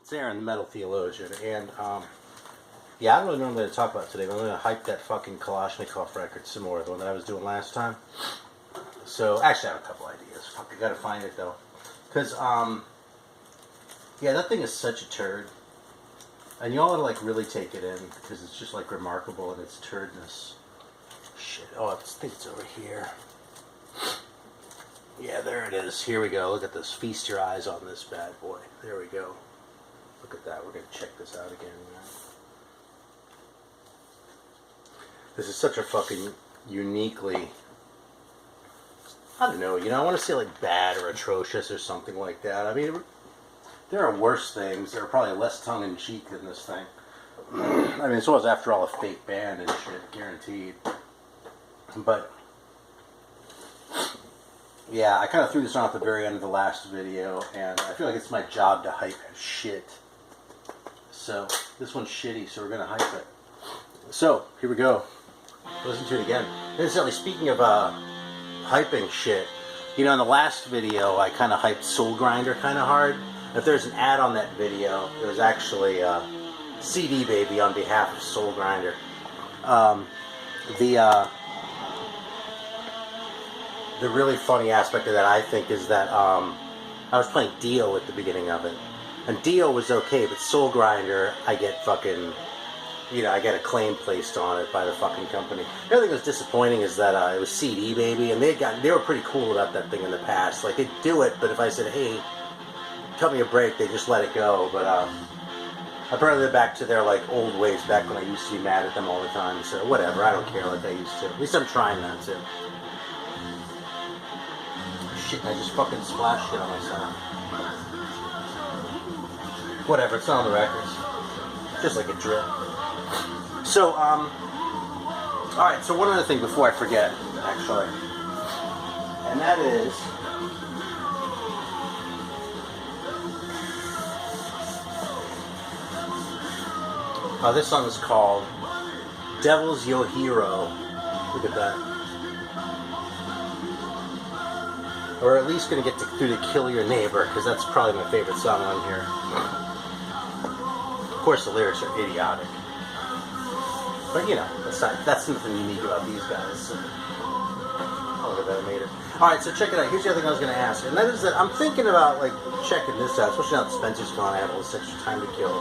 It's Aaron, the Metal Theologian, and yeah, I don't really know what I'm going to talk about today, but I'm going to hype that fucking Kalashnikov record some more, the one that I was doing last time. So, actually, I have a couple ideas. Fuck, I gotta find it though, because yeah, that thing is such a turd, and you all gotta like really take it in because it's just like remarkable in its turdness. Shit. Oh, I think it's over here. Yeah, there it is. Here we go. Look at this. Feast your eyes on this bad boy. There we go. Look at that. We're going to check this out again. This is such a fucking uniquely... I don't know. You know, I want to say like bad or atrocious or something like that. I mean, there are worse things. There are probably less tongue-in-cheek than this thing. I mean, this was, after all, a fake band and shit. Guaranteed. But... yeah, I kind of threw this on at the very end of the last video, and I feel like it's my job to hype shit. So, this one's shitty, so we're going to hype it. So, here we go. Listen to it again. Incidentally, speaking of hyping shit, you know, in the last video, I kind of hyped Soul Grinder kind of hard. If there's an ad on that video, it was actually CD Baby on behalf of Soul Grinder. The really funny aspect of that, I think, is that I was playing Dio at the beginning of it. And Dio was okay, but Soul Grinder, I get fucking, you know, I get a claim placed on it by the fucking company. The other thing that was disappointing is that it was CD Baby, and they were pretty cool about that thing in the past. Like, they'd do it, but if I said, hey, cut me a break, they just let it go. But apparently they're back to their, like, old ways, back when I used to be mad at them all the time. So, whatever, I don't care like I used to. At least I'm trying not to. Shit, I just fucking splashed shit on myself. Whatever, it's not on the records. Just like a drip. So, alright, so one other thing before I forget, actually. And that is... this song is called Devil's Yo Hero. Look at that. Or at least going to get through to Kill Your Neighbor, because that's probably my favorite song on here. Of course, the lyrics are idiotic. But, you know, that's nothing unique about these guys. So. Oh, look at that, I made it. Alright, so check it out. Here's the other thing I was going to ask. And that is that I'm thinking about, like, checking this out, especially now that Spencer's gone. I have all this extra time to kill.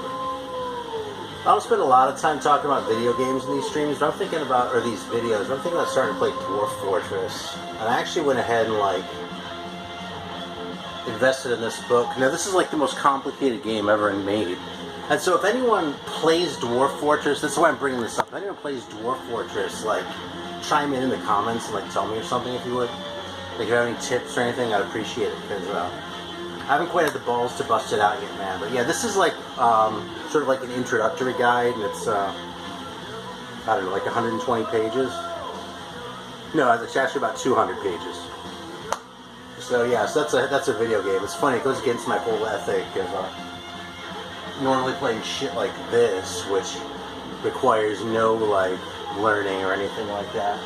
I don't spend a lot of time talking about video games in these streams, but I'm thinking about, or these videos, but I'm thinking about starting to play Dwarf Fortress. And I actually went ahead and, like, invested in this book. Now, this is like the most complicated game ever made. And so if anyone plays Dwarf Fortress, that's why I'm bringing this up. If anyone plays Dwarf Fortress, like, chime in the comments and, like, tell me or something if you would. Like, if you have any tips or anything, I'd appreciate it, because I haven't quite had the balls to bust it out yet, man. But yeah, this is like, sort of like an introductory guide, and it's, I don't know, like 120 pages. No, it's actually about 200 pages. So yeah, so that's a video game. It's funny, it goes against my whole ethic of normally playing shit like this, which requires no, like, learning or anything like that.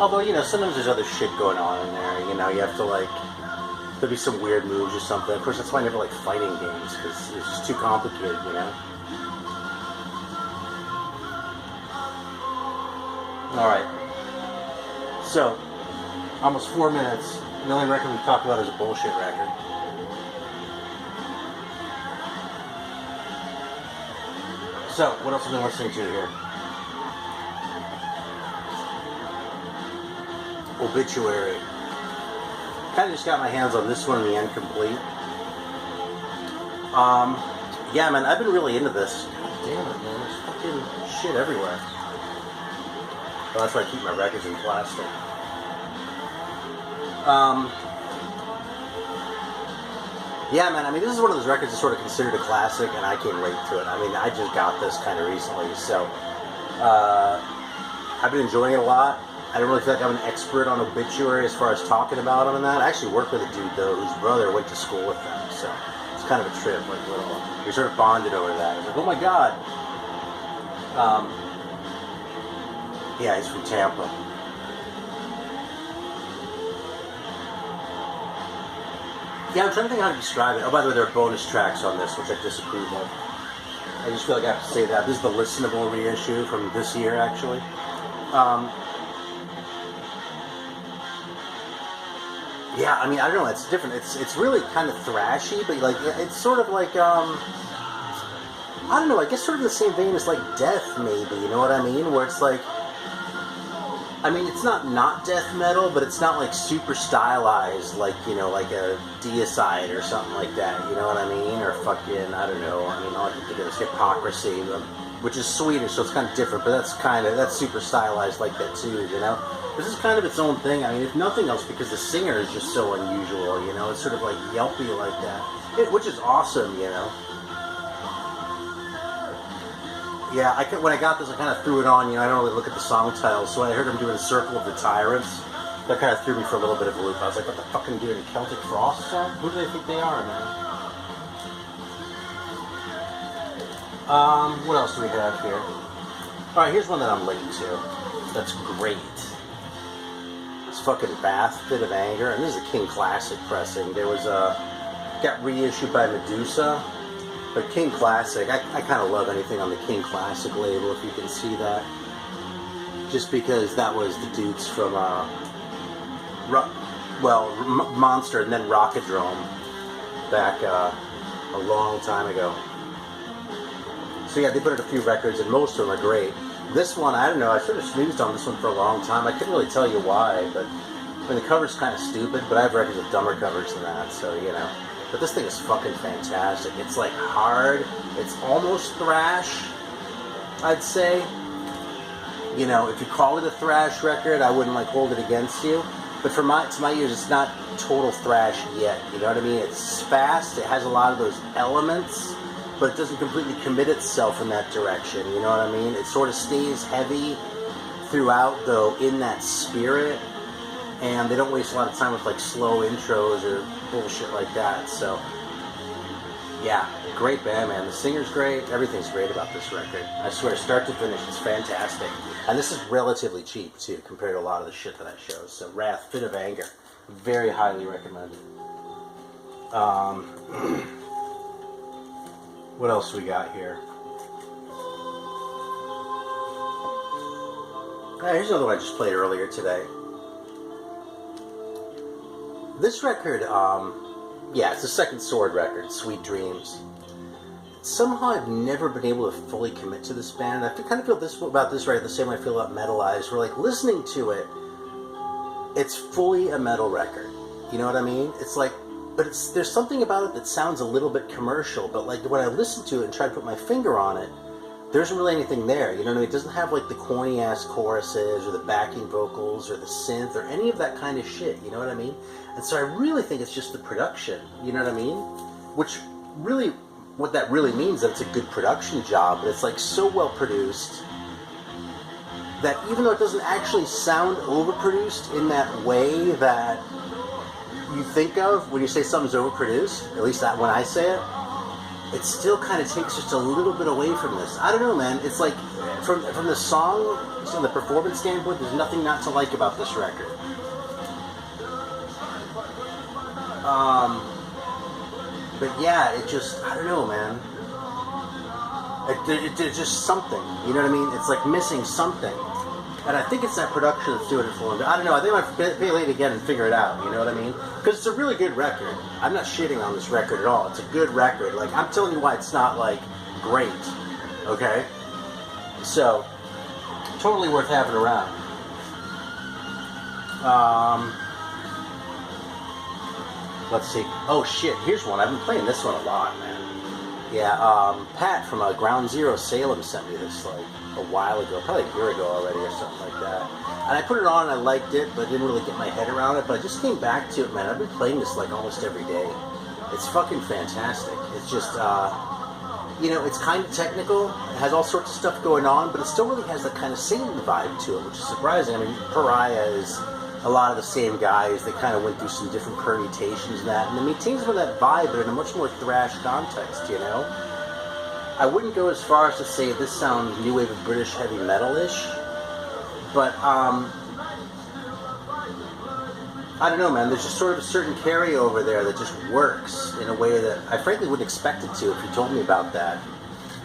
Although, you know, sometimes there's other shit going on in there, you know, you have to, like, there'll be some weird moves or something. Of course, that's why I never like fighting games, because it's just too complicated, you know? Alright. So, almost 4 minutes. The only record we talked about is a bullshit record. So, what else have I been listening to here? Obituary. Kind of just got my hands on this one, The End Complete. Yeah, man, I've been really into this. God damn it, man. There's fucking shit everywhere. Well, that's why I keep my records in plastic. Yeah, man, I mean, this is one of those records that's sort of considered a classic, and I came right to it. I mean, I just got this kind of recently, so I've been enjoying it a lot. I don't really feel like I'm an expert on Obituary as far as talking about them and that. I actually work with a dude, though, whose brother went to school with them, so it's kind of a trip, like, we sort of bonded over that. I was like, oh my god. Yeah, he's from Tampa. Yeah, I'm trying to think how to describe it. Oh, by the way, there are bonus tracks on this, which I disapprove of. I just feel like I have to say that. This is the listenable reissue from this year, actually. Yeah, I mean, I don't know. It's different. It's really kind of thrashy, but like it's sort of like I don't know. I guess sort of in the same vein as like Death, maybe. You know what I mean? Where it's like, I mean, it's not death metal, but it's not like super stylized, like, you know, like a Deicide or something like that. You know what I mean? Or fucking, I don't know. I mean, all I can think of is Hypocrisy, which is Swedish, so it's kind of different. But that's super stylized like that too. You know, this is kind of its own thing. I mean, if nothing else, because the singer is just so unusual. You know, it's sort of like yelpy like that, which is awesome. You know. Yeah, when I got this, I kind of threw it on. You know, I don't really look at the song titles, so when I heard him doing Circle of the Tyrants, that kind of threw me for a little bit of a loop. I was like, what the fuck are they doing? A Celtic Frost song? Who do they think they are, man? What else do we have here? Alright, here's one that I'm late to. That's great. It's fucking Wrath, Fit of Anger, and this is a King Classic pressing. There was got reissued by Medusa. But King Classic, I kind of love anything on the King Classic label, if you can see that. Just because that was the dudes from, Monster and then Rockadrome back a long time ago. So yeah, they put out a few records, and most of them are great. This one, I don't know, I sort of snoozed on this one for a long time. I couldn't really tell you why, but I mean, the cover's kind of stupid, but I have records with dumber covers than that, so, you know. But this thing is fucking fantastic. It's like hard. It's almost thrash, I'd say. You know, if you call it a thrash record, I wouldn't like hold it against you. But to my ears, it's not total thrash yet. You know what I mean? It's fast. It has a lot of those elements, but it doesn't completely commit itself in that direction. You know what I mean? It sort of stays heavy throughout, though, in that spirit. And they don't waste a lot of time with like slow intros or bullshit like that. So, yeah, great band, man. The singer's great. Everything's great about this record. I swear, start to finish, it's fantastic. And this is relatively cheap, too, compared to a lot of the shit that I show. So, Wrath, Fit of Anger. Very highly recommended. What else we got here? Here's another one I just played earlier today. This record, it's the Second Sword record, Sweet Dreams. Somehow I've never been able to fully commit to this band. I kind of feel about this record the same way I feel about Metalized, where like listening to it, it's fully a metal record. You know what I mean? It's like, but there's something about it that sounds a little bit commercial, but like when I listen to it and try to put my finger on it, there isn't really anything there. You know what I mean? It doesn't have like the corny ass choruses or the backing vocals or the synth or any of that kind of shit. You know what I mean? And so I really think it's just the production. You know what I mean? Which really, what that really means is that it's a good production job, but it's like so well produced that even though it doesn't actually sound overproduced in that way that you think of when you say something's overproduced, at least that when I say it, it still kind of takes just a little bit away from this. I don't know, man. It's like, from the song, from the performance standpoint, there's nothing not to like about this record. But yeah, it just, I don't know, man. It's just something, you know what I mean? It's like missing something. And I think it's that production that's doing it for me. I don't know, I think I might pay late again and figure it out, you know what I mean? Because it's a really good record. I'm not shitting on this record at all. It's a good record. Like, I'm telling you why it's not, like, great, okay? So, totally worth having around. Let's see. Oh, shit, here's one. I've been playing this one a lot, man. Yeah, Pat from Ground Zero Salem sent me this, like, a while ago, probably a year ago already or something like that. And I put it on and I liked it, but I didn't really get my head around it. But I just came back to it, man. I've been playing this like almost every day. It's fucking fantastic. It's just, you know, it's kind of technical. It has all sorts of stuff going on, but it still really has that kind of singing vibe to it, which is surprising. I mean, Pariah is a lot of the same guys. They kind of went through some different permutations and that. And it maintains some of that vibe, but in a much more thrash context, you know? I wouldn't go as far as to say this sounds new wave of British heavy metal-ish, but I don't know, man. There's just sort of a certain carryover there that just works in a way that I frankly wouldn't expect it to if you told me about that.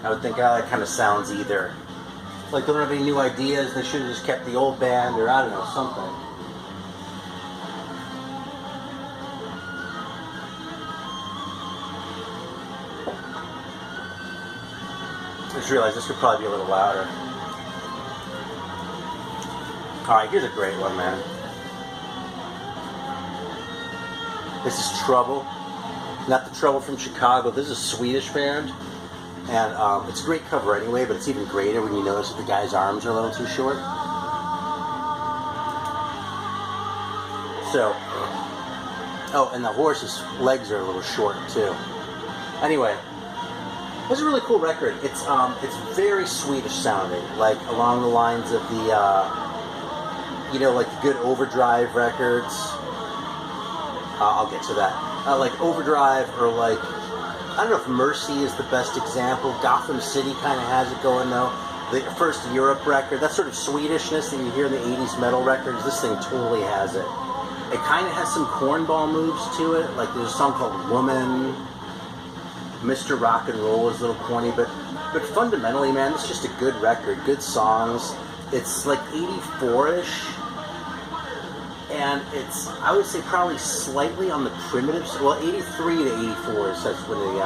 I would think, oh, that kind of sounds either like they don't have any new ideas, they should have just kept the old band, or I don't know, something. I just realized this could probably be a little louder. Alright, here's a great one, man. This is Trouble. Not the Trouble from Chicago. This is a Swedish band. And it's a great cover anyway, but it's even greater when you notice that the guy's arms are a little too short. So, oh, and the horse's legs are a little short too. Anyway, it's a really cool record. It's very Swedish sounding, like along the lines of the, you know, like the good Overdrive records. I'll get to that. Like Overdrive, or like, I don't know if Mercy is the best example. Gotham City kind of has it going though. The first Europe record, that sort of Swedishness that you hear in the 80s metal records, this thing totally has it. It kind of has some cornball moves to it. Like there's a song called Woman. Mr. Rock and Roll is a little corny, but fundamentally, man, it's just a good record, good songs. It's like 84-ish. And it's, I would say, probably slightly on the primitive side. Well, 83 to 84 is that's when they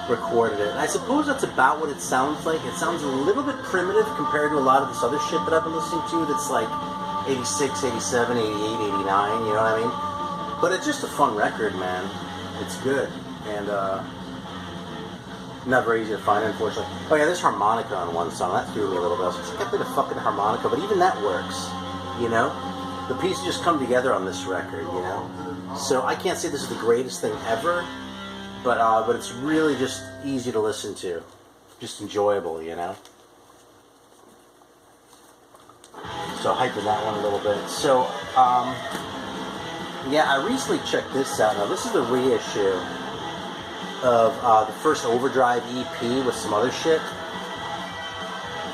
recorded it. And I suppose that's about what it sounds like. It sounds a little bit primitive compared to a lot of this other shit that I've been listening to that's like 86, 87, 88, 89, you know what I mean? But it's just a fun record, man. It's good. And not very easy to find, unfortunately. Oh yeah, there's harmonica on one song. That threw me a little bit. I was like, I played a fucking harmonica, but even that works, you know? The pieces just come together on this record, you know? So I can't say this is the greatest thing ever, but it's really just easy to listen to. Just enjoyable, you know? So hyping that one a little bit. So, yeah, I recently checked this out. Now, this is the reissue of the first Overdrive EP with some other shit.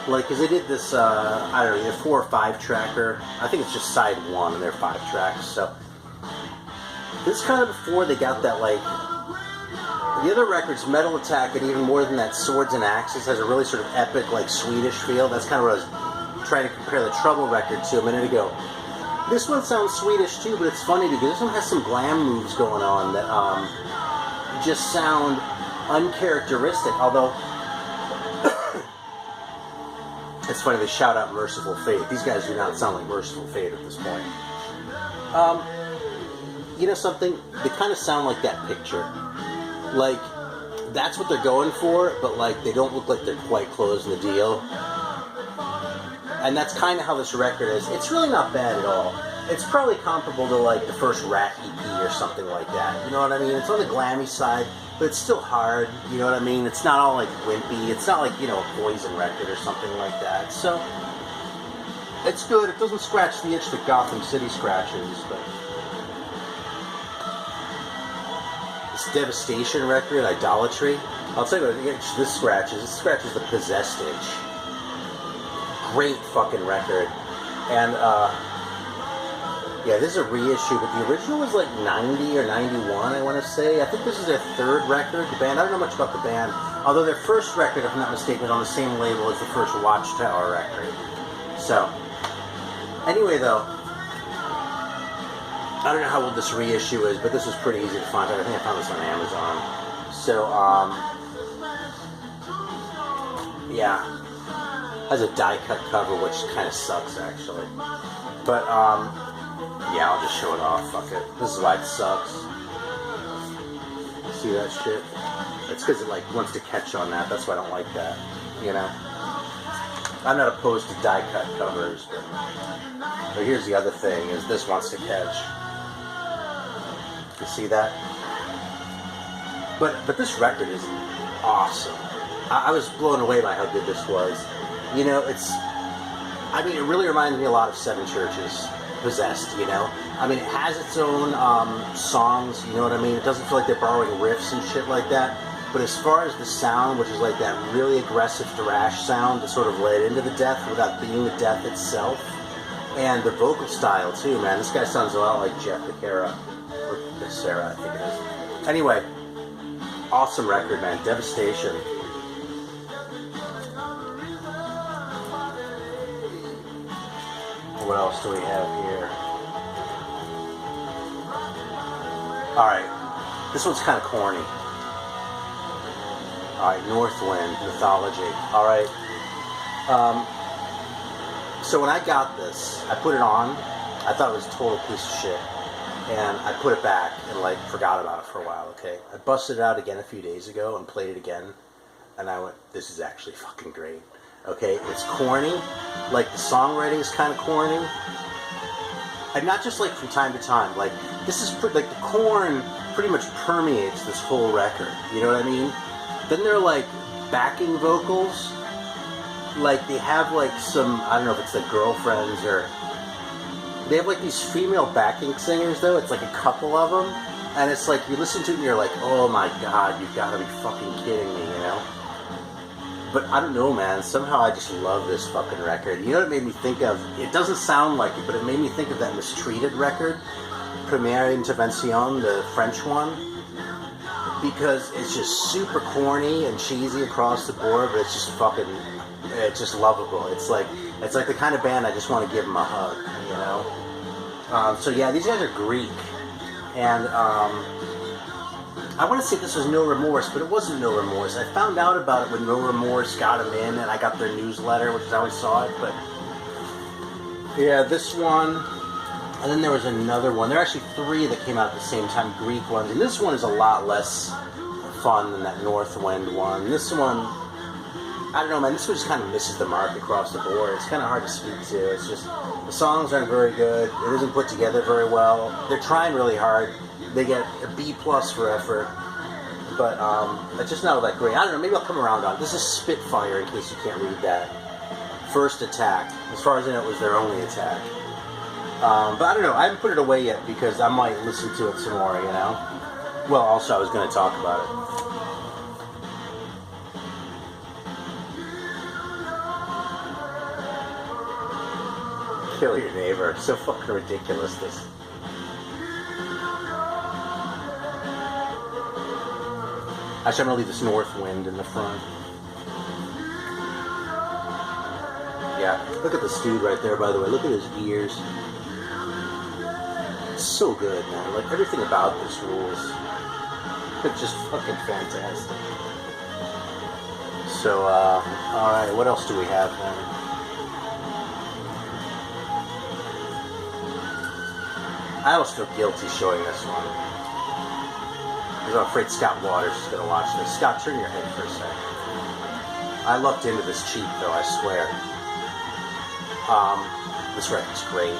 Like, because they did this, I don't know, either 4 or 5 tracker. I think it's just side 1 and they're 5 tracks. So, this is kind of before they got that, like, the other records, Metal Attack, and even more than that, Swords and Axes, has a really sort of epic, like, Swedish feel. That's kind of what I was trying to compare the Trouble record to a minute ago. This one sounds Swedish too, but it's funny because this one has some glam moves going on that just sound uncharacteristic, although it's funny, they shout out Merciful Fate. These guys do not sound like Merciful Fate at this point. You know something? They kind of sound like that picture. Like, that's what they're going for, but like they don't look like they're quite closing the deal. And that's kind of how this record is. It's really not bad at all. It's probably comparable to like the first Rat EP or something like that. You know what I mean? It's on the glammy side, but it's still hard. You know what I mean? It's not all like wimpy. It's not like, you know, a Poison record or something like that. So, it's good. It doesn't scratch the itch that Gotham City scratches, but this Devastation record, Idolatry, I'll tell you what, this scratches. It scratches the Possessed itch. Great fucking record. And, yeah, this is a reissue, but the original was like 90 or 91, I want to say. I think this is their 3rd record. The band, I don't know much about the band, although their first record, if I'm not mistaken, was on the same label as the first Watchtower record. So, anyway though, I don't know how old this reissue is, but this was pretty easy to find. I think I found this on Amazon. So, yeah. Has a die-cut cover, which kind of sucks, actually. But, yeah, I'll just show it off. Fuck it. This is why it sucks. See that shit? It's because it, like, wants to catch on that. That's why I don't like that. You know? I'm not opposed to die-cut covers, but here's the other thing, is this wants to catch. You see that? But this record is awesome. I was blown away by how good this was. You know, I mean, it really reminds me a lot of Seven Churches, Possessed, you know? I mean, it has its own songs, you know what I mean? It doesn't feel like they're borrowing riffs and shit like that. But as far as the sound, which is like that really aggressive thrash sound that sort of led into the death without being the death itself, And the vocal style too, man. This guy sounds a lot like Jeff Becerra, or Becerra, I think it is. Anyway, awesome record, man. Devastation. What else do we have here? Alright, this one's kind of corny. Alright, Northwind, Mythology. Alright. So when I got this, I put it on. I thought it was a total piece of shit. And I put it back and, like, forgot about it for a while, okay? I busted it out again a few days ago and played it again. And I went, this is actually fucking great. Okay, it's corny. Like, the songwriting is kind of corny. And not just, like, from time to time. Like, this is, like, the corn pretty much permeates this whole record. You know what I mean? Then there are, like, backing vocals. Like, they have, like, some, I don't know if it's, like, girlfriends or... They have, like, these female backing singers, though. It's, like, a couple of them. And it's, like, you listen to it and you're like, oh, my God, you've got to be fucking kidding me, you know? But I don't know, man. Somehow I just love this fucking record. You know what it made me think of? It doesn't sound like it, but it made me think of that Mistreated record, Première Intervention, the French one. Because it's just super corny and cheesy across the board, but it's just fucking, it's just lovable. It's like the kind of band I just want to give them a hug, you know? So yeah, these guys are Greek. And, I want to say this was No Remorse, but it wasn't No Remorse. I found out about it when No Remorse got them in, and I got their newsletter, which is how I saw it, but... Yeah, this one, and then there was another one. There are actually three that came out at the same time, Greek ones, and this one is a lot less fun than that Northwind one. This one, I don't know, man, this one just kind of misses the mark across the board. It's kind of hard to speak to. It's just, the songs aren't very good. It isn't put together very well. They're trying really hard. They get a B+ for effort, but it's just not that great. I don't know, maybe I'll come around on it. This is Spitfire, in case you can't read that. First Attack. As far as I know, it was their only attack. But I don't know, I haven't put it away yet, because I might listen to it some more, you know? Well, also, I was going to talk about it. Kill your neighbor. So fucking ridiculous, this. Actually, I'm going to leave this Northwind in the front. Yeah, look at this dude right there, by the way. Look at his ears. It's so good, man. Like, everything about this rules. It's just fucking fantastic. So, alright, what else do we have, then? I almost feel guilty showing this one. I'm afraid Scott Waters is going to watch this. Scott, turn your head for a sec. I lucked into this cheap, though, I swear. This record's great.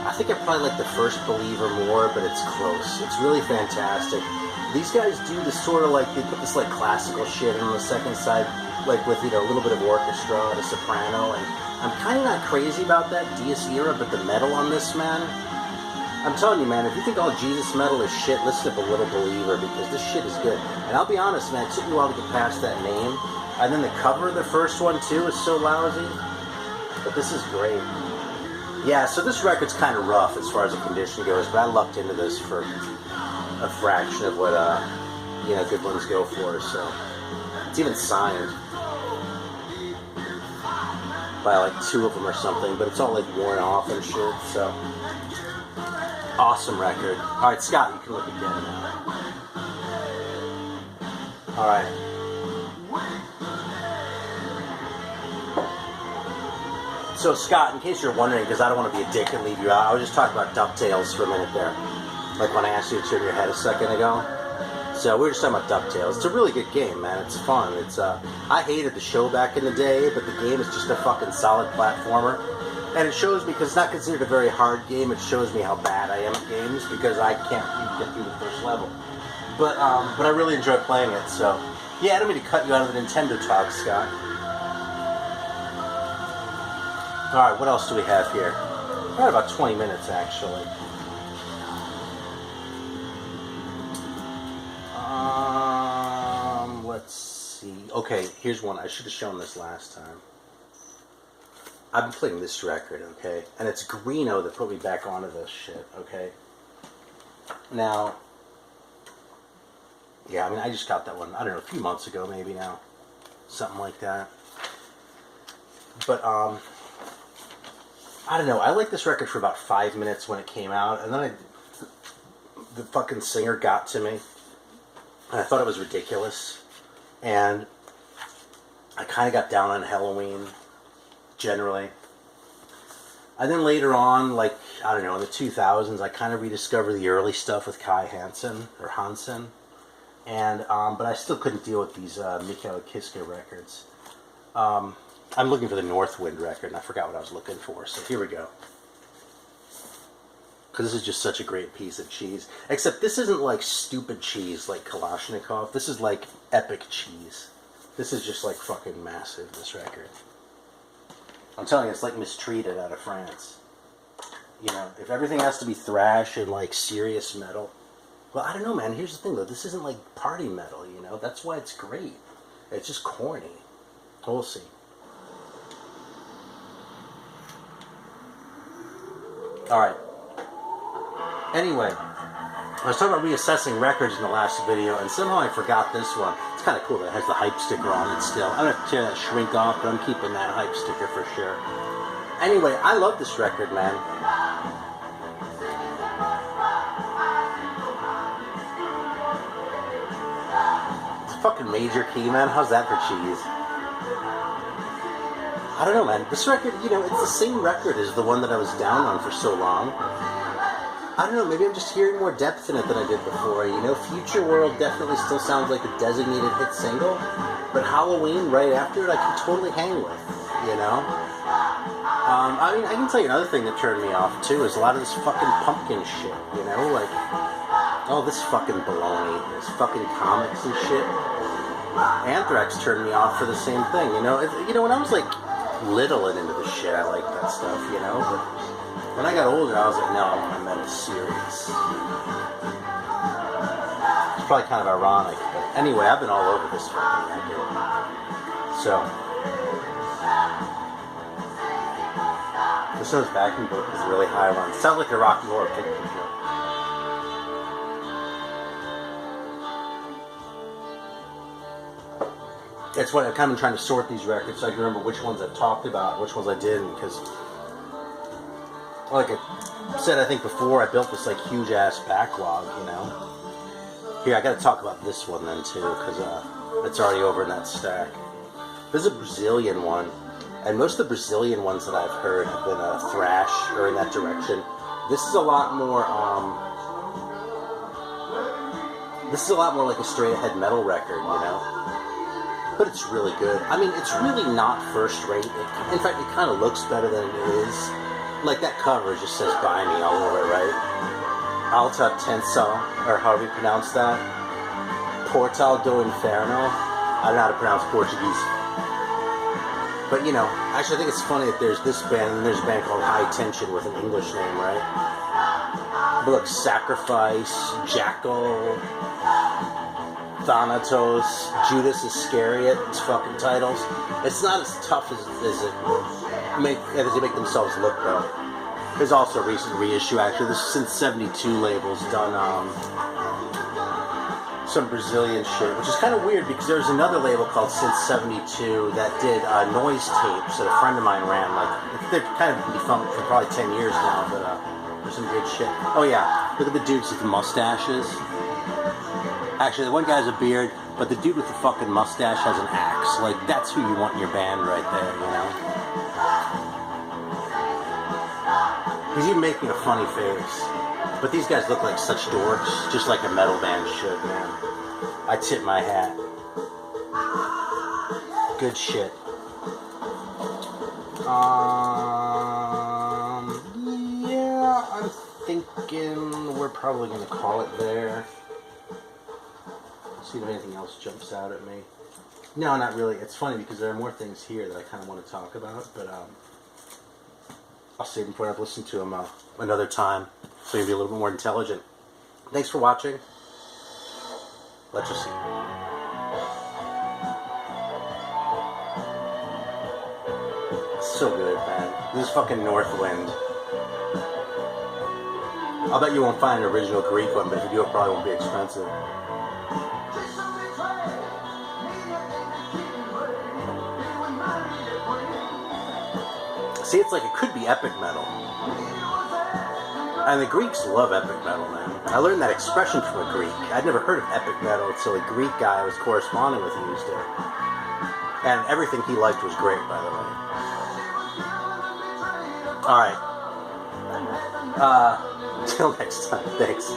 I think I probably like the first Believer more, but it's close. It's really fantastic. These guys do this sort of like, they put this like classical shit on the second side, like with, you know, a little bit of orchestra and a soprano, and I'm kind of not crazy about that Dies Irae, but the metal on this, man, I'm telling you, man, if you think all Jesus metal is shit, listen to A Little Believer, because this shit is good. And I'll be honest, man, it took me a while to get past that name. And then the cover of the first one, too, is so lousy. But this is great. Yeah, so this record's kind of rough as far as the condition goes, but I lucked into this for a fraction of what, you know, good ones go for, so. It's even signed by, like, 2 of them or something, but it's all, like, worn off and shit, so. Awesome record. Alright, Scott, you can look again now. Alright. So, Scott, in case you're wondering, because I don't want to be a dick and leave you out, I was just talking about DuckTales for a minute there. Like when I asked you to turn your head a second ago. So, we were just talking about DuckTales. It's a really good game, man. It's fun. It's, I hated the show back in the day, but the game is just a fucking solid platformer. And it shows me, because it's not considered a very hard game, it shows me how bad I am at games, because I can't even get through the first level. But I really enjoy playing it, so. Yeah, I don't mean to cut you out of the Nintendo talk, Scott. Alright, what else do we have here? We're at about 20 minutes, actually. Let's see. Okay, here's one. I should have shown this last time. I've been playing this record, okay? And it's Greeno that put me back onto this shit, okay? Now, yeah, I mean, I just got that one, I don't know, a few months ago maybe now. Something like that. But, I don't know, I liked this record for about 5 minutes when it came out, and then the fucking singer got to me, and I thought it was ridiculous, and I kind of got down on Helloween, generally. And then later on, like, I don't know, in the 2000s, I kind of rediscovered the early stuff with Kai Hansen, and, but I still couldn't deal with these Mikhail Kiske records. I'm looking for the Northwind record, and I forgot what I was looking for, so here we go. Because this is just such a great piece of cheese. Except this isn't like stupid cheese like Kalashnikov. This is like epic cheese. This is just like fucking massive, this record. I'm telling you, it's like Mistreated out of France. You know, if everything has to be thrash and like serious metal. Well, I don't know, man. Here's the thing, though. This isn't like party metal, you know? That's why it's great. It's just corny. We'll see. Alright. Anyway, I was talking about reassessing records in the last video, and somehow I forgot this one. It's kind of cool that it has the hype sticker on it still. I'm going to tear that shrink off, but I'm keeping that hype sticker for sure. Anyway, I love this record, man. It's a fucking major key, man. How's that for cheese? I don't know, man. This record, you know, it's the same record as the one that I was down on for so long. I don't know, maybe I'm just hearing more depth in it than I did before. You know, Future World definitely still sounds like a designated hit single, but Halloween right after it I can totally hang with, you know? I mean, I can tell you another thing that turned me off, too, is a lot of this fucking pumpkin shit, you know? Like, oh, this fucking baloney, this fucking comics and shit. Anthrax turned me off for the same thing, you know? When I was, like, little and into the shit, I liked that stuff, you know? But when I got older, I was like, no, I meant it serious. It's probably kind of ironic, but anyway, I've been all over this fucking record. So, this one's backing book is really high one. It sounds like a Rocky Horror Picture Show. It's what I've kind of been trying to sort these records so I can remember which ones I've talked about, which ones I didn't, because like I said, I think before, I built this like huge ass backlog, you know. Here, I gotta talk about this one then too, because it's already over in that stack. This is a Brazilian one, and most of the Brazilian ones that I've heard have been thrash or in that direction. This is a lot more, like a straight ahead metal record, you know. But it's really good. I mean, it's really not first rate. In fact, it kind of looks better than it is. Like that cover just says "Buy Me" all over it, right? Alta Tensa, or however you pronounce that. Portal do Inferno. I don't know how to pronounce Portuguese. But, you know, actually I think it's funny that there's this band, and then there's a band called High Tension with an English name, right? But look, Sacrifice, Jackal, Thanatos, Judas Iscariot, it's fucking titles. It's not as tough as they make themselves look, though. There's also a recent reissue, actually. This is since 72 labels done some Brazilian shit, which is kind of weird because there's another label called Since 72 that did noise tapes that a friend of mine ran. Like, they've kind of been defunct for probably 10 years now, but there's some good shit. Oh yeah, look at the dudes with the mustaches. Actually, the one guy has a beard, but the dude with the fucking mustache has an axe. Like, that's who you want in your band right there, you know? He's even making a funny face. But these guys look like such dorks, just like a metal band should, man. I tip my hat. Good shit. Yeah, I'm thinking we're probably gonna call it there. See if anything else jumps out at me. No, not really. It's funny because there are more things here that I kind of want to talk about, but I'll save them for when I've listened to them another time, so you'll be a little bit more intelligent. Thanks for watching. Let's just see. So good, man. This is fucking Northwind. I'll bet you won't find an original Greek one, but if you do, it probably won't be expensive. See, it's like it could be epic metal. And the Greeks love epic metal, man. I learned that expression from a Greek. I'd never heard of epic metal until a Greek guy I was corresponding with used it. And everything he liked was great, by the way. Alright. Till next time. Thanks.